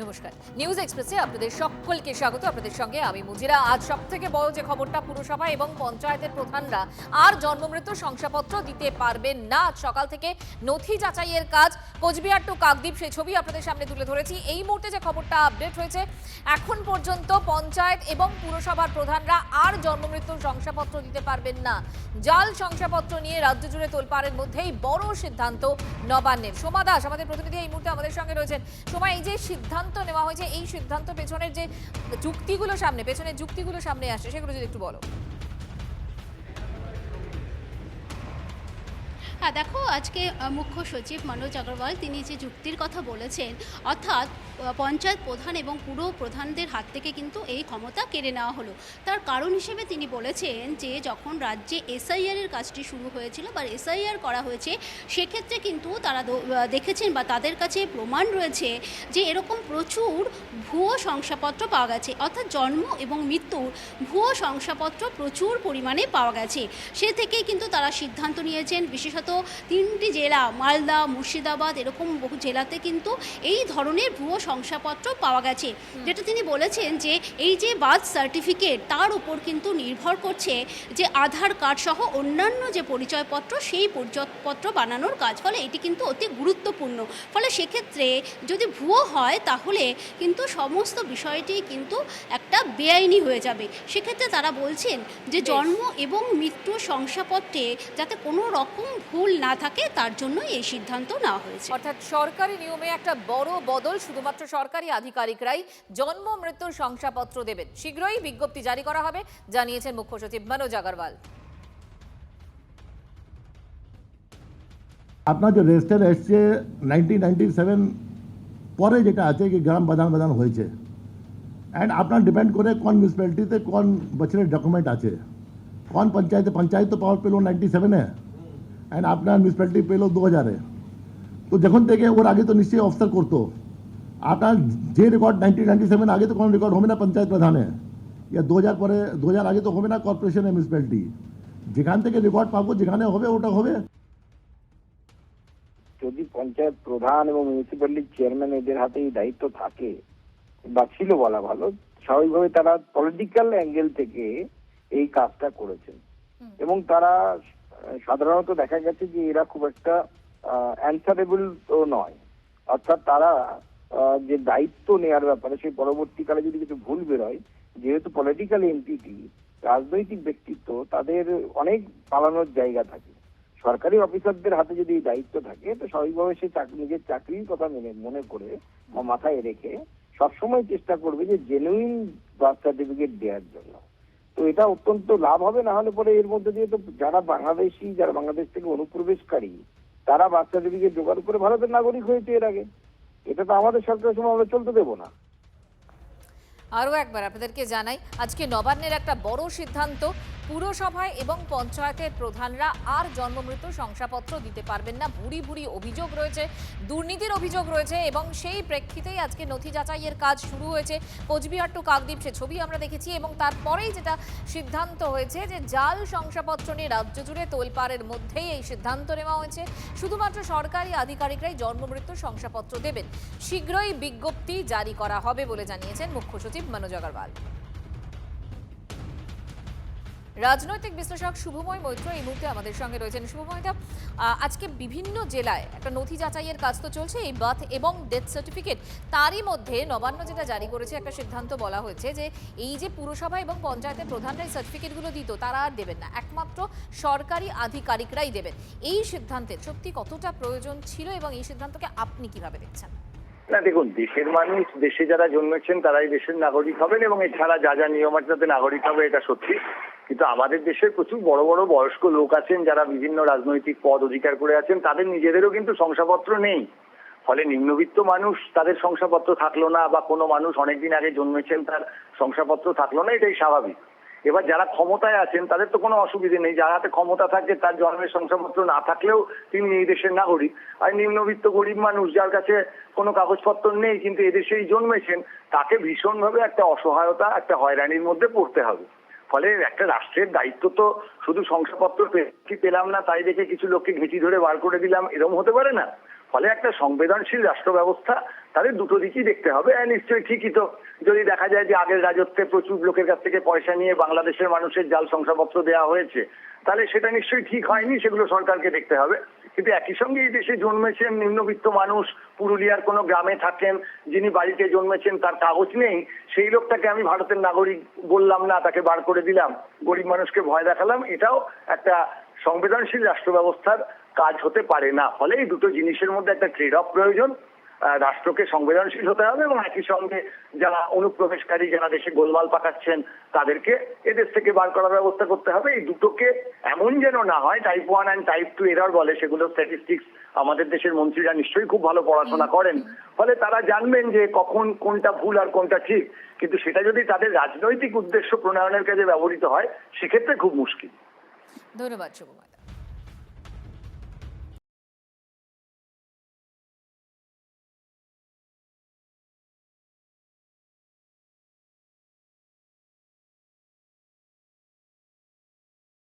নমস্কার, নিউজ এক্সপ্রেসে আপনাদের সকলকে স্বাগত। আপনাদের সঙ্গে আমি মুজিরা। আজ সবথেকে বড় যে খবরটা, পুরসভা এবং পঞ্চায়েতের প্রধানরা আর জন্মমৃত্যু শংসাপত্র দিতে পারবেন না। আজ সকাল থেকে নথি যাচাইয়ের কাজ কোচবিহার টু কাকদ্বীপ, সেই ছবি আপনাদের সামনে তুলে ধরেছি। এই মুহূর্তে যে খবরটা আপডেট হয়েছে, এখন পর্যন্ত পঞ্চায়েত এবং পুরসভার প্রধানরা আর জন্মমৃত্যুর শংসাপত্র দিতে পারবেন না। জাল শংসাপত্র নিয়ে রাজ্য জুড়ে তোলপাড়ের মধ্যেই বড় সিদ্ধান্ত নবান্নের। সোমা দাস আমাদের প্রতিনিধি এই মুহূর্তে আমাদের সঙ্গে রয়েছেন। সোমা, এই যে সিদ্ধান্ত নেওয়া হয়েছে, এই সিদ্ধান্ত পেছনের যে যুক্তিগুলো সামনে আসছে, সেগুলো যদি একটু বলো। হ্যাঁ, দেখো, আজকে মুখ্য সচিব মনোজ আগরওয়াল তিনি যে যুক্তির কথা বলেছেন, অর্থাৎ পঞ্চায়েত প্রধান এবং পুর প্রধানদের হাত থেকে কিন্তু এই ক্ষমতা কেড়ে নেওয়া হলো। তার কারণ হিসেবে তিনি বলেছেন যে যখন রাজ্যে এসআইআর এর কাজটি শুরু হয়েছিল বা এসআইআর করা হয়েছে, সেক্ষেত্রে কিন্তু তারা দেখেছেন বা তাদের কাছে প্রমাণ রয়েছে যে এরকম প্রচুর ভুয়ো শংসাপত্র পাওয়া গেছে, অর্থাৎ জন্ম এবং মৃত্যুর ভুয়ো শংসাপত্র প্রচুর পরিমাণে পাওয়া গেছে। সে থেকেই কিন্তু তারা সিদ্ধান্ত নিয়েছেন, বিশেষত 3টি জেলা মালদা, মুর্শিদাবাদ, এরকম বহু জেলাতে কিন্তু এই ধরনের ভুয়ো শংসাপত্র পাওয়া গেছে। যেটা তিনি বলেছেন যে এই যে বার্থ সার্টিফিকেট, তার উপর কিন্তু নির্ভর করছে যে আধার কার্ড সহ অন্যান্য যে পরিচয়পত্র, সেই পরিচয়পত্র বানানোর কাজ। ফলে এটি কিন্তু অতি গুরুত্বপূর্ণ। ফলে সেক্ষেত্রে যদি ভুয়ো হয় তাহলে কিন্তু সমস্ত বিষয়টি কিন্তু একটা বেআইনি হয়ে যাবে। সেক্ষেত্রে তারা বলছেন যে জন্ম এবং মৃত্যু শংসাপত্রে যাতে কোনো রকম ভুল না থাকে, তার জন্য এই সিদ্ধান্ত নেওয়া হয়েছে। অর্থাৎ সরকারি নিয়মে একটা বড় বদল, শুধুমাত্র সরকারি আধিকারিকরাই জন্ম মৃত্যুর শংসাপত্র দেবেন। শীঘ্রই বিজ্ঞপ্তি জারি করা হবে, জানিয়েছেন মুখ্য সচিব মনোজ আগরওয়াল। আপনার যে রেজিস্টার এসছে 1997 পরে, যেটা আছে কি গ্রাম বাদান হয়েছে, অ্যান্ড আপনার ডিপেন্ড করে কোন মিউনিসিপ্যালিটিতে কোন বছরের ডকুমেন্ট আছে। কোন পঞ্চায়েত তো পাওয়ার পেলো 97-এ, অ্যান্ড আপনার মিউনিসিপ্যালিটি পেলো 2000-এ। তো যখন থেকে ওর আগে তো নিশ্চয়ই অফিসার করতো। আপনার যে রেকর্ড 1997 আগে তো কোনো রেকর্ড হবে না পঞ্চায়েত প্রধানে, ইয়া 2000 পরে, 2000 আগে তো হবে না কর্পোরেশনে, মিউনিসিপ্যালিটি। যেখান থেকে রেকর্ড পাবো, যেখানে হবে ওটা হবে। যদি পঞ্চায়েত প্রধান এবং মিউনিসিপ্যালিটির চেয়ারম্যান এদের হাতে এই দায়িত্ব থাকে বা ছিল বলা ভালো, স্বাভাবিকভাবে তারা পলিটিক্যাল অ্যাঙ্গেল থেকে এই কাজটা করেছেন এবং তারা সাধারণত দেখা গেছে যে এরা খুব একটা অ্যান্সারেবল তো নয়। অর্থাৎ তারা যে দায়িত্ব নেওয়ার ব্যাপারে সেই পরবর্তীকালে যদি কিছু ভুল বেরোয়, যেহেতু পলিটিক্যাল এন্টিটি, রাজনৈতিক ব্যক্তিত্ব, তাদের অনেক পালানোর জায়গা থাকে। সরকারি অফিসারদের হাতে যদি এই দায়িত্ব থাকে, তো স্বাভাবিকভাবে সে নিজের চাকরির কথা মনে করে বা মাথায় রেখে সবসময় চেষ্টা করবে যে জেনুইন বার্থ সার্টিফিকেট দেওয়ার জন্য। তো এটা অত্যন্ত লাভ হবে। না হলে পরে এর মধ্যে দিয়ে তো যারা বাংলাদেশি, যারা বাংলাদেশ থেকে অনুপ্রবেশকারী, তারা বার্থ সার্টিফিকেট জোগাড় করে ভারতের নাগরিক হয়েছে এর আগে। এটা তো আমাদের সরকারের সময় আমরা চলতে দেবো না। আরও একবার আপনাদেরকে জানাই, আজকে নবান্নের একটা বড় সিদ্ধান্ত। পুরসভায় এবং পঞ্চায়েতের প্রধানরা আর জন্মমৃত্যু শংসাপত্র দিতে পারবেন না। ভুরি ভুরি অভিযোগ রয়েছে, দুর্নীতির অভিযোগ রয়েছে, এবং সেই প্রেক্ষিতেই আজকে নথি যাচাইয়ের কাজ শুরু হয়েছে কোচবিহার টু কাকদ্বীপ, সে ছবি আমরা দেখেছি। এবং তারপরেই যেটা সিদ্ধান্ত হয়েছে যে জাল শংসাপত্র নিয়ে রাজ্য জুড়ে তোলপাড়ের মধ্যেই এই সিদ্ধান্ত নেওয়া হয়েছে। শুধুমাত্র সরকারি আধিকারিকরাই জন্মমৃত্যুর শংসাপত্র দেবেন। শীঘ্রই বিজ্ঞপ্তি জারি করা হবে বলে জানিয়েছেন মুখ্য সচিব মনোজ আগরওয়াল। রাজনৈতিক বিশ্লেষক শুভময় মৈত্র এই মুহূর্তে আমাদের সঙ্গে রয়েছেন। শুভময়দা, আজকে বিভিন্ন জেলায় একটা নথি যাচাইয়ের কাজ তো চলছে, এই বার্থ এবং ডেথ সার্টিফিকেট, তারই মধ্যে নবান্ন যেটা জারি করেছে, একটা সিদ্ধান্ত বলা হয়েছে যে এই যে পুরসভা এবং পঞ্চায়েতের প্রধানরা এই সার্টিফিকেটগুলো দিত, তারা আর দেবেন না, একমাত্র সরকারি আধিকারিকরাই দেবেন। এই সিদ্ধান্তের সত্যি কতটা প্রয়োজন ছিল এবং এই সিদ্ধান্তকে আপনি কিভাবে দেখছেন? না, দেখুন, দেশের মানুষ, দেশে যারা জন্মেছেন তারাই দেশের নাগরিক হবেন এবং এছাড়া যা যা নিয়ম আছে তাতে নাগরিক হবে, এটা সত্যি। কিন্তু আমাদের দেশের প্রচুর বড় বড় বয়স্ক লোক আছেন যারা বিভিন্ন রাজনৈতিক পদ অধিকার করে আছেন, তাদের নিজেদেরও কিন্তু শংসাপত্র নেই। ফলে নিম্নবিত্ত মানুষ, তাদের শংসাপত্র থাকলো না, বা কোনো মানুষ অনেকদিন আগে জন্মেছেন তার শংসাপত্র থাকলো না, এটাই স্বাভাবিক। এবার যারা ক্ষমতায় আছেন তাদের তো কোনো অসুবিধে নেই, যার হাতে ক্ষমতা থাকে তার জন্মের শংসাপত্র না থাকলেও তিনি এই দেশের নাগরিক। আর নিম্নবিত্ত গরিব মানুষ যার কাছে কোনো কাগজপত্র নেই কিন্তু এদেশেই জন্মেছেন, তাকে ভীষণভাবে একটা অসহায়তা, একটা হয়রানির মধ্যে পড়তে হবে। ফলে একটা রাষ্ট্রের দায়িত্ব তো শুধু শংসাপত্র পেলাম না তাই দেখে কিছু লোককে ঘেঁটি ধরে বার করে দিলাম, এরকম হতে পারে না। ফলে একটা সংবেদনশীল রাষ্ট্র ব্যবস্থা তাদের দুটো দিকই দেখতে হবে। নিশ্চয়ই ঠিকই তো, যদি দেখা যায় যে আগের রাজত্বে প্রচুর লোকের কাছ থেকে পয়সা নিয়ে বাংলাদেশের মানুষের জাল শংসাপত্র দেওয়া হয়েছে, তাহলে সেটা নিশ্চয়ই ঠিক হয়নি, সেগুলো সরকারকে দেখতে হবে। কিন্তু একই সঙ্গে এই দেশে জন্মেছেন নিম্নবিত্ত মানুষ, পুরুলিয়ার কোনো গ্রামে থাকেন, যিনি বাড়িতে জন্মেছেন তার কাগজ নেই, সেই লোকটাকে আমি ভারতের নাগরিক বললাম না, তাকে বার করে দিলাম, গরিব মানুষকে ভয় দেখালাম, এটাও একটা সংবেদনশীল রাষ্ট্র ব্যবস্থার কাজ হতে পারে না। ফলে এই দুটো জিনিসের মধ্যে একটা ট্রেড অফ প্রয়োজন। রাষ্ট্রকে সংবেদনশীল হতে হবে এবং একই সঙ্গে যারা অনুপ্রবেশকারী, যারা দেশে গোলমাল পাকাচ্ছেন, তাদেরকে এদেশ থেকে বার করার ব্যবস্থা করতে হবে। এই দুটোকে এমন যেন না হয় টাইপ 1 অ্যান্ড টাইপ 2 এরর বলে, সেগুলো স্ট্যাটিস্টিক্স আমাদের দেশের মন্ত্রীরা নিশ্চয়ই খুব ভালো পড়াশোনা করেন, ফলে তারা জানবেন যে কখন কোনটা ভুল আর কোনটা ঠিক। কিন্তু সেটা যদি তাদের রাজনৈতিক উদ্দেশ্য প্রণয়নের কাজে ব্যবহৃত হয়, সেক্ষেত্রে খুব মুশকিল। ধন্যবাদ শুভময়।